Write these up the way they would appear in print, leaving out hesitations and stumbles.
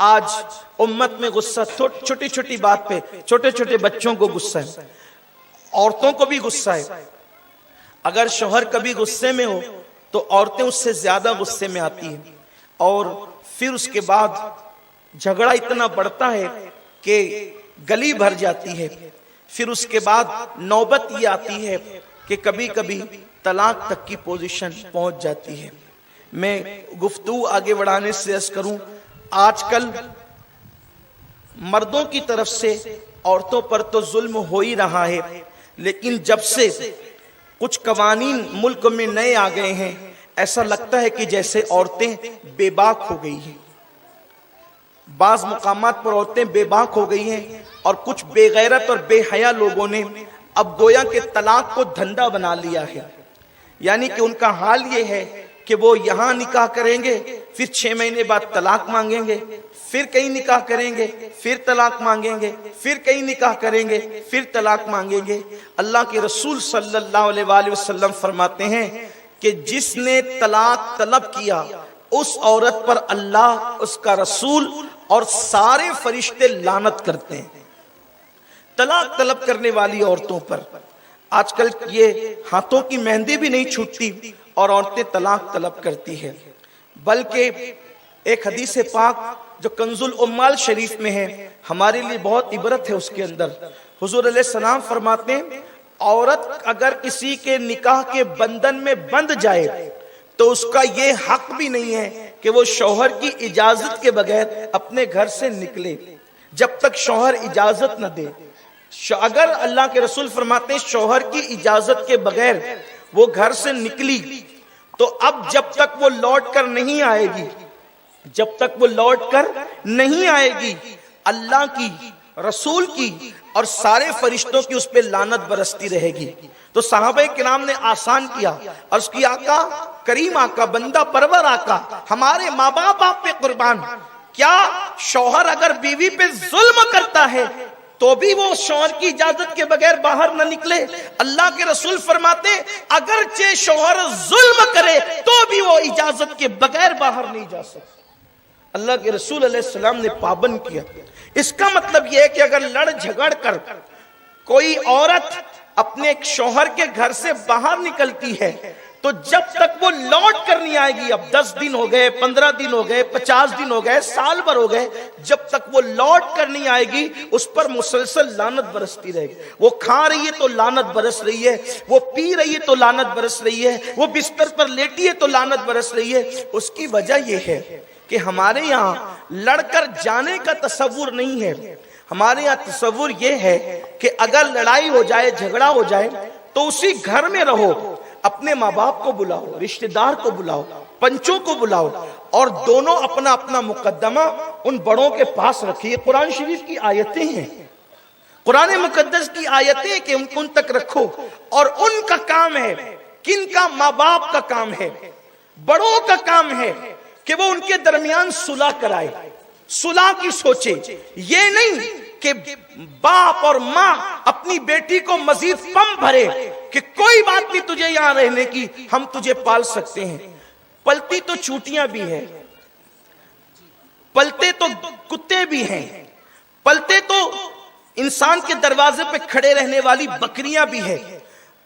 آج امت میں غصہ چھوٹی چھوٹی بات پہ، چھوٹے چھوٹے بچوں کو غصہ ہے، عورتوں کو بھی غصہ ہے۔ اگر شوہر کبھی غصے میں ہو تو عورتیں اس سے زیادہ غصے میں آتی ہیں، اور پھر اس کے بعد جھگڑا اتنا بڑھتا ہے کہ گلی بھر جاتی ہے۔ پھر اس کے بعد نوبت یہ آتی ہے کہ کبھی کبھی طلاق تک کی پوزیشن پہنچ جاتی ہے۔ میں گفتگو آگے بڑھانے سے عرض کروں، آج کل مردوں کی طرف سے عورتوں پر تو ظلم ہو ہی رہا ہے، لیکن جب سے کچھ قوانین ملک میں نئے آ گئے ہیں، ایسا لگتا ہے کہ جیسے عورتیں بے باک ہو گئی ہیں۔ بعض مقامات پر عورتیں بے باک ہو گئی ہیں، اور کچھ بے غیرت اور بے حیا لوگوں نے اب گویا کہ طلاق کو دھندا بنا لیا ہے۔ یعنی کہ ان کا حال یہ ہے کہ وہ یہاں نکاح کریں گے، پھر 6 مہینے بعد طلاق مانگیں گے، پھر کہیں نکاح کریں گے، پھر طلاق مانگیں گے، پھر کہیں نکاح کریں گے، پھر طلاق مانگیں گے۔ اللہ کے رسول صلی اللہ علیہ وآلہ وسلم فرماتے ہیں کہ جس نے طلاق طلب کیا اس عورت پر اللہ، اس کا رسول اور سارے فرشتے لعنت کرتے ہیں۔ طلاق طلب کرنے والی عورتوں پر آج کل یہ ہاتھوں کی مہندی بھی نہیں چھوٹتی اور عورتیں طلاق طلب کرتی ہیں۔ بلکہ ایک حدیث پاک جو کنز الامال شریف میں ہے، ہمارے لیے بہت عبرت ہے اس کے اندر۔ حضور علیہ السلام فرماتے ہیں عورت اگر کسی کے نکاح کے بندھن میں بندھ جائے تو اس کا یہ حق بھی نہیں ہے کہ وہ شوہر کی اجازت کے بغیر اپنے گھر سے نکلے، جب تک شوہر اجازت نہ دے۔ اگر اللہ کے رسول فرماتے ہیں شوہر کی اجازت کے بغیر وہ گھر سے نکلی تو اب جب تک وہ لوٹ کر نہیں آئے گی، جب تک وہ لوٹ کر نہیں آئے گی، اللہ کی، رسول کی اور سارے فرشتوں کی اس پہ لعنت برستی رہے گی۔ تو صحابہ کرام نے آسان کیا، عرض کی آقا، کریم آقا، بندہ پرور آقا، ہمارے ماں باپ آپ پہ قربان، کیا شوہر اگر بیوی پہ ظلم کرتا ہے تو بھی وہ شوہر کی اجازت کے بغیر باہر نہ نکلے؟ اللہ کے رسول فرماتے اگرچہ شوہر ظلم کرے تو بھی وہ اجازت کے بغیر باہر نہیں جا سکتا۔ اللہ کے رسول علیہ السلام نے پابند کیا۔ اس کا مطلب یہ ہے کہ اگر لڑ جھگڑ کر کوئی عورت اپنے شوہر کے گھر سے باہر نکلتی ہے تو جب تک وہ لوٹ کر نہیں آئے گی، اب 10 دن ہو گئے، 15 دن ہو گئے، 50 دن ہو گئے، سال بھر ہو گئے، جب تک وہ لوٹ کر نہیں آئے گی اس پر مسلسل لعنت برستی رہے گی۔ وہ کھا رہی ہے تو لعنت برس رہی ہے، وہ پی رہی ہے تو لعنت برس رہی ہے، وہ بستر پر لیٹی ہے تو لعنت برس رہی ہے۔ اس کی وجہ یہ ہے کہ ہمارے یہاں لڑ کر جانے کا تصور نہیں ہے۔ ہمارے یہاں تصور یہ ہے کہ اگر لڑائی ہو جائے، جھگڑا ہو جائے تو اسی گھر میں رہو، اپنے ماں باپ کو بلاؤ، رشتہ دار کو بلاؤ، پنچوں کو بلاؤ، اور دونوں اپنا اپنا مقدمہ ان بڑوں کے پاس رکھیے۔ قرآن شریف کی آیتیں ہیں، قرآن مقدس کی آیتیں کہ ان تک رکھو، اور ان کا کام ہے، کن کا؟ ماں باپ کا کام ہے، بڑوں کا کام ہے کہ وہ ان کے درمیان صلح کرائے، صلح کی سوچے۔ یہ نہیں کہ باپ اور ماں اپنی بیٹی کو مزید پم بھرے کہ کوئی بات نہیں تجھے یہاں رہنے کی، ہم تجھے پال سکتے ہیں۔ پلتی تو چوٹیاں بھی ہیں، پلتے تو کتے بھی ہیں، پلتے تو انسان کے دروازے پہ کھڑے رہنے والی بکریاں بھی ہیں۔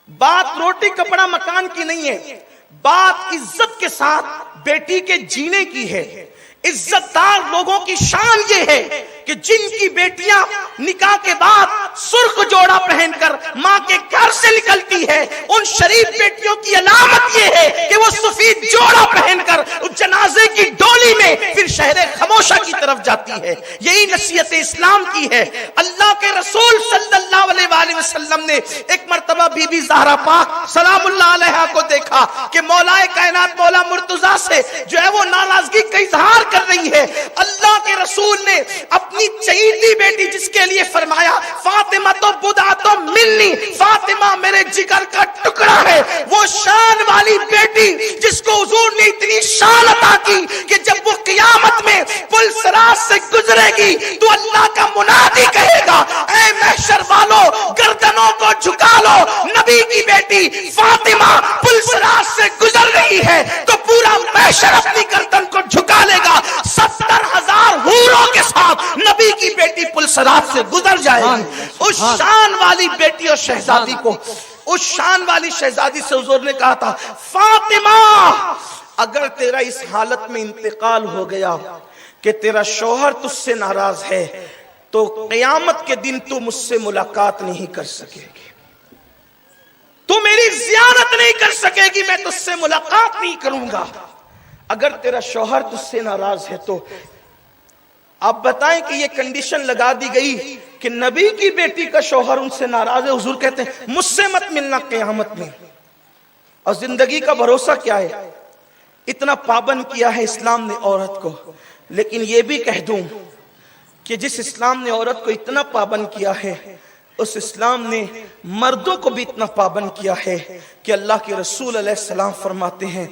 بات روٹی کپڑا مکان کی نہیں ہے، بات عزت کے ساتھ بیٹی کے جینے کی ہے۔ عزت دار لوگوں کی شان یہ ہے کہ جن کی بیٹیاں نکاح کے بعد سرخ جوڑا پہن کر ماں کے گھر سے نکلتی ہے، ان شریف بیٹیوں کی علامت یہ ہے کہ وہ سفید جوڑا پہن کر جنازے کی ڈولی میں پھر شہر خموشہ کی طرف جاتی ہے۔ یہی نصیحت اسلام کی ہے۔ اللہ کے رسول صلی اللہ علیہ وآلہ وسلم نے ایک مرتبہ بی بی زہرا پاک سلام اللہ علیہا کو دیکھا کہ مولا کائنات مولا مرتضیٰ سے جو ہے وہ ناراضگی کا اظہار کر رہی ہے۔ اللہ کے رسول نے اپنی چہیتی بیٹی جس کے لیے فرمایا فاطمہ تو بدا تو ملنی، فاطمہ میرے جگر کا ٹکڑا ہے، وہ شان والی بیٹی جس کو حضور نے اتنی شان عطا کی کہ جب وہ قیامت میں پل صراط سے گزرے گی تو اللہ کا منادی کہے گا اے محشر والو گردنوں کو جھکا لو، نبی کی بیٹی فاطمہ پل صراط سے گزر رہی ہے تو پورا محشر اپنی گردن کو جھکا لے گا۔ 70,000 حوروں نبی کی بیٹی پلسرات سے گزر جائے گی، اس شان والی بیٹی اور شہزادی کو، اس شان والی شہزادی سے حضور نے کہا تھا فاطمہ اگر تیرا اس حالت میں انتقال ہو گیا کہ تیرا شوہر تجھ سے ناراض ہے تو قیامت کے دن تو مجھ سے ملاقات نہیں کر سکے گی، تو میری زیارت نہیں کر سکے گی، میں تجھ سے ملاقات نہیں کروں گا اگر تیرا شوہر تجھ سے ناراض ہے تو۔ آپ بتائیں کہ یہ کنڈیشن لگا دی گئی کہ نبی کی بیٹی کا شوہر ان سے ناراض ہے، حضور کہتے ہیں مجھ سے مت ملنا قیامت میں۔ اور زندگی کا بھروسہ کیا ہے؟ اتنا پابند کیا ہے اسلام نے عورت کو، لیکن یہ بھی کہہ دوں کہ جس اسلام نے عورت کو اتنا پابند کیا ہے اس اسلام نے مردوں کو بھی اتنا پابند کیا ہے کہ اللہ کے رسول علیہ السلام فرماتے ہیں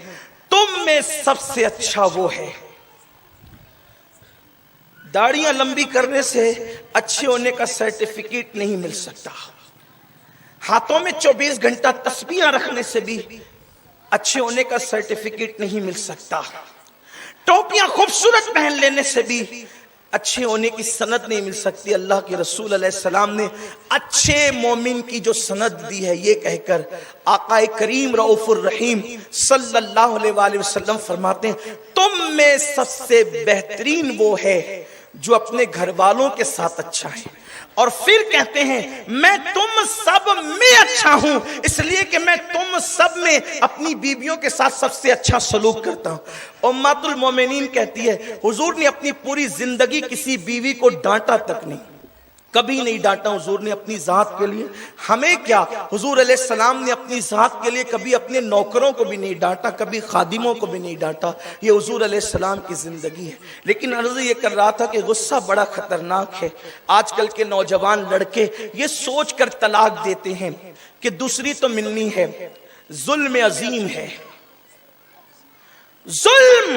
تم میں سب سے اچھا وہ ہے۔ داڑیاں لمبی کرنے سے اچھے ہونے کا سرٹیفکیٹ نہیں مل سکتا، ہاتھوں میں 24 گھنٹہ تسبیحاں رکھنے سے بھی اچھے ہونے کا سرٹیفکیٹ نہیں مل سکتا، ٹوپیاں خوبصورت پہن لینے سے بھی اچھے ہونے کی سند نہیں مل سکتی۔ اللہ کے رسول علیہ السلام نے اچھے مومن کی جو سند دی ہے یہ کہہ کر آقا کریم رؤوف الرحیم صلی اللہ علیہ وآلہ وسلم فرماتے ہیں تم میں سب سے بہترین وہ ہے جو اپنے گھر والوں کے ساتھ اچھا ہے، اور پھر کہتے ہیں میں تم سب میں اچھا ہوں اس لیے کہ میں تم سب میں اپنی بیویوں کے ساتھ سب سے اچھا سلوک کرتا ہوں۔ امہات المومنین کہتی ہے حضور نے اپنی پوری زندگی کسی بیوی کو ڈانٹا تک نہیں، کبھی نہیں ڈانٹا حضور نے اپنی ذات کے لیے۔ ہمیں کیا، حضور علیہ السلام نے اپنی ذات کے لیے کبھی اپنے نوکروں کو بھی نہیں ڈانٹا، کبھی خادموں کو بھی نہیں ڈانٹا، یہ حضور علیہ السلام کی زندگی ہے۔ لیکن عرض یہ کر رہا تھا کہ غصہ بڑا خطرناک ہے۔ آج کل کے نوجوان لڑکے یہ سوچ کر طلاق دیتے ہیں کہ دوسری تو ملنی ہے، ظلم عظیم ہے، ظلم۔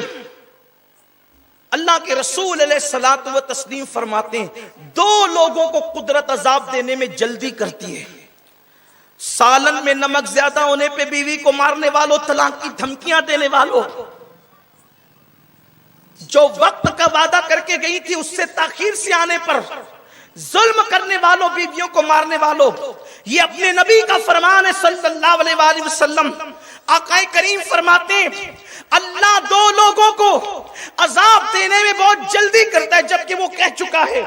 اللہ کے رسول علیہ الصلوۃ والتسلیم فرماتے ہیں دو لوگوں کو قدرت عذاب دینے میں جلدی کرتی ہے، سالن میں نمک زیادہ ہونے پہ بیوی کو مارنے والوں، طلاق کی دھمکیاں دینے والوں، جو وقت کا وعدہ کر کے گئی تھی اس سے تاخیر سے آنے پر ظلم کرنے والوں، بیویوں کو مارنے والوں۔ یہ اپنے نبی کا فرمان ہے صلی اللہ علیہ وآلہ وسلم۔ آقا کریم فرماتے ہیں اللہ دو لوگوں کو عذاب دینے میں بہت جلدی کرتا ہے، جبکہ وہ کہہ چکا ہے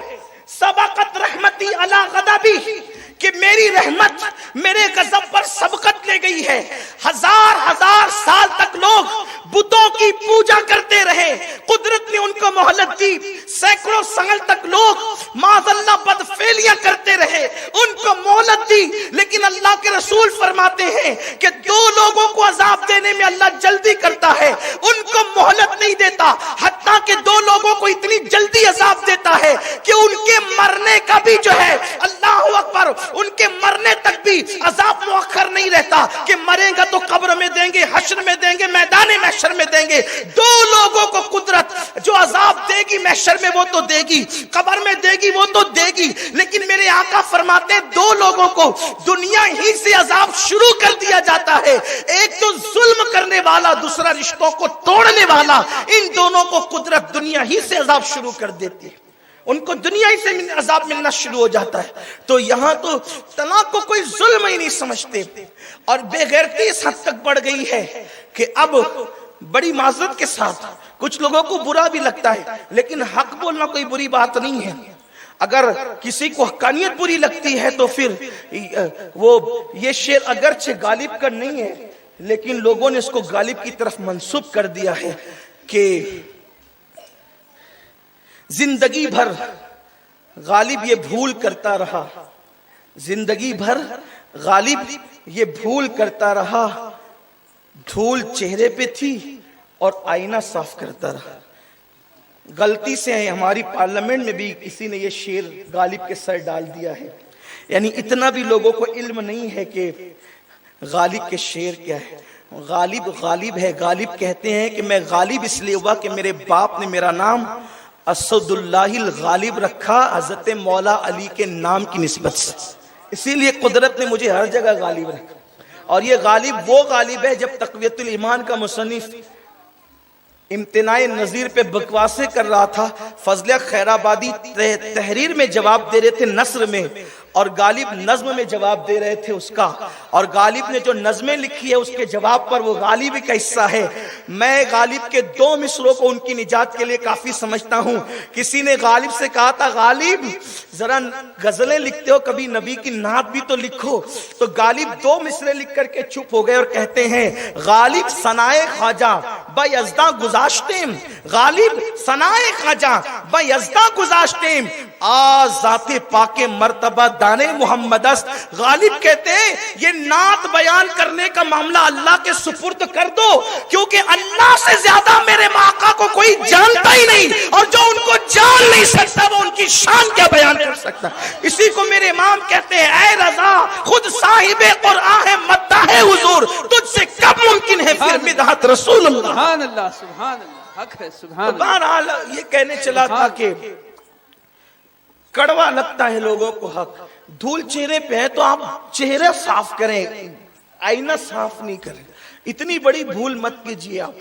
سبقت رحمتی علی غضبی، کہ میری رحمت میرے غضب پر سبقت لے گئی ہے۔ ہزار ہزار سال تک لوگ بتوں کی پوجا کرتے رہے، قدرت نے ان کو مہلت دی، سینکڑوں سال تک لوگ معاذ اللہ بدفعلیاں کرتے رہے، ان کو مہلت دی، لیکن اللہ کے رسول فرماتے ہیں کہ دو لوگوں کو عذاب دینے میں اللہ جلدی کرتا ہے، ان کو مہلت نہیں دیتا، حتیٰ کہ دو لوگوں کو اتنی جلدی عذاب دیتا ہے کہ ان کے مرنے کا بھی جو ہے اللہ اکبر، ان کے مرنے تک بھی عذاب مؤخر نہیں رہتا کہ مرے گا تو قبر میں دیں گے، حشر میں دیں گے، میدان محشر میں دیں گے۔ دو لوگوں کو قدرت جو عذاب دے گی محشر میں وہ تو دے گی، قبر میں دے گی وہ تو دے گی، لیکن میرے آقا فرماتے ہیں دو لوگوں کو دنیا ہی سے عذاب شروع کر دیا جاتا ہے، ایک تو ظلم کرنے والا، دوسرا رشتوں کو توڑنے والا، ان دونوں کو قدرت دنیا ہی سے عذاب شروع کر دیتی ہے، ان کو دنیا ہی سے عذاب ملنا شروع ہو جاتا ہے۔ تو یہاں تو طلاق کو کوئی ظلم ہی نہیں سمجھتے، اور بے غیرتی اس حد تک بڑھ گئی ہے کہ اب بڑی معذرت کے ساتھ کچھ لوگوں کو برا بھی لگتا ہے، لیکن حق بولنا کوئی بری بات نہیں ہے۔ اگر کسی کو حقانیت بری لگتی ہے تو پھر وہ یہ شعر اگرچہ غالب کا نہیں ہے لیکن لوگوں نے اس کو غالب کی طرف منسوب کر دیا ہے کہ زندگی بھر غالب یہ بھول کرتا رہا، زندگی بھر غالب یہ بھول کرتا رہا، دھول چہرے پہ تھی اور آئینہ صاف کرتا رہا۔ غلطی سے ہماری پارلیمنٹ میں بھی کسی نے یہ شعر غالب کے سر ڈال دیا ہے، یعنی اتنا بھی لوگوں کو علم نہیں ہے کہ غالب کے شعر کیا ہے۔ غالب غالب ہے، غالب کہتے ہیں کہ میں غالب اس لیے ہوا کہ میرے باپ نے میرا نام اسد اللہ الغالب رکھا حضرت مولا علی کے نام کی نسبت سے، اسی لیے قدرت نے مجھے ہر جگہ غالب رکھا۔ اور یہ غالب وہ غالب ہے، جب تقویت الایمان کا مصنف امتناع نظیر پہ بکواسے کر رہا تھا، فضل خیرآبادی تحریر میں جواب دے رہے تھے نثر میں، اور غالب نظم میں جواب دے رہے تھے اس کا، اور غالب نے جو نظمیں لکھی ہے اس کے جواب پر وہ غالب کا حصہ ہے۔ میں غالب کے 2 مصروں کو ان کی نجات کے لیے کافی سمجھتا ہوں۔ کسی نے غالب سے کہا تھا غالب ذرا غزلیں لکھتے ہو، کبھی نبی کی نعت بھی تو لکھو، تو غالب 2 مصرے لکھ کر کے چپ ہو گئے اور کہتے ہیں غالب ثنائے خواجہ با یزداں گذاشتیم، غالب ثنائے خواجہ با یزداں گذاشتیم، ذات پاک مرتبہ دانے محمد است۔ غالب کہتے ہیں یہ نعت بیان کرنے کا معاملہ اللہ کے سپرد کر دو، کیونکہ اللہ سے زیادہ میرے آقا کو کوئی جانتا ہی نہیں، اور جو ان کو جان نہیں سکتا وہ ان کی شان کیا بیان کر سکتا۔ اسی کو میرے امام کہتے ہیں اے رضا خود صاحب قرآن ہے مداح حضور، تجھ سے کب ممکن ہے پھر مدحت رسول اللہ۔ سبحان اللہ سبحان اللہ، حق ہے سبحان اللہ۔ بہرحال یہ کہنے چلا تھا کہ کڑوا لگتا ہے لوگوں کو حق، دھول چہرے پہ ہے تو آپ چہرہ صاف کریں، آئینہ صاف نہیں کریں، اتنی بڑی بھول مت کیجیے آپ۔